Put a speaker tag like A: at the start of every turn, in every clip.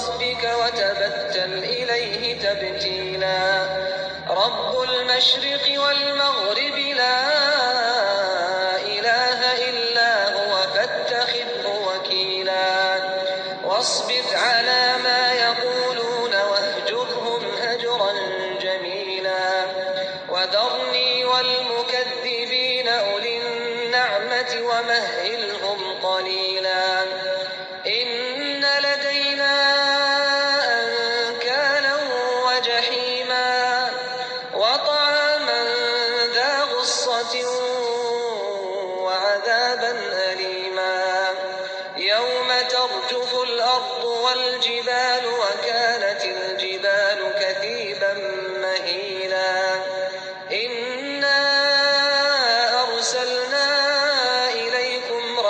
A: ربك وتبتل إليه تبتيلا رب المشرق والمغرب لا إله إلا هو فاتخذه وكيلا واصبر على ما يقولون واهجرهم هجرا جميلا وذرني والمكذبين أولي النعمة ومهلهم قليلا إن لدينا أنكالا وجحيما وطعاما ذا غصة وعذابا أليما يوم ترجف الأرض والجبال وكانت الجبال كثيبا مهيلا إنا أرسلنا إليكم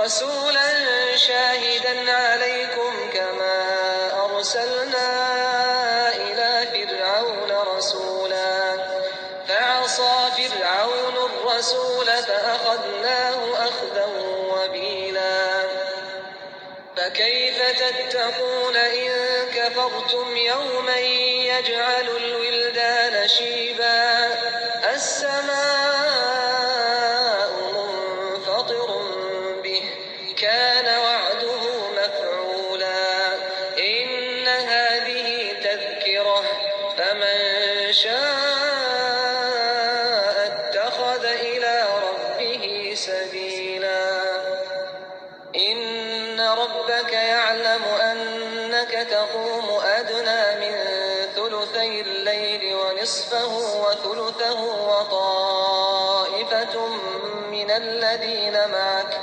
A: رسولا شاهدا عليكم كما أرسلنا إلى فرعون رسولا فعصى فرعون الرسول فأخذناه أخذا وبيلا فكيف تتقون إن كفرتم يوما يجعل الولدان شيبا السماء منفطر به كان وعده مفعولا إن هذه تذكرة فمن شاء اتخذ إلى ربه سبيلا إن ربك يعلم أنك تقوم أدنى من ثلثي الليل ونصفه وثلثه وطائفة من الذين معك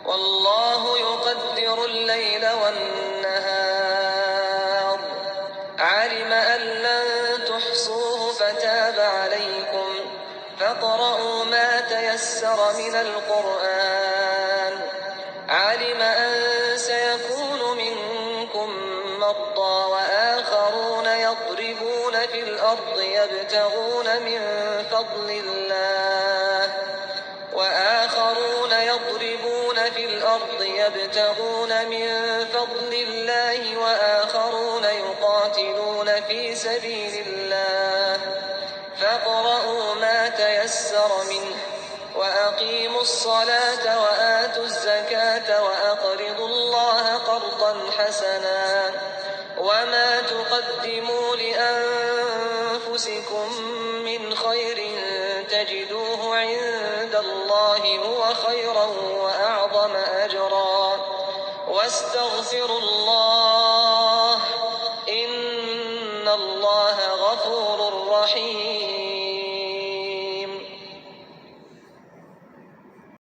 A: والله يقدر الليل والنهار علم أن لن تحصوه فتاب عليكم فاقرؤوا ما تيسر من القرآن علم أن سيكون منكم مرضى وآخرون يضربون في الأرض يبتغون من فضل الله وآخرون يقاتلون في سبيل الله فاقرؤوا ما تيسر منه وأقيموا الصلاة وآتوا الزكاة وأقرضوا الله قرضا حسنا وما تقدموا لأنفسكم من خير تجدوه عند الله هو خيرا وأعظم أجرا واستغفروا الله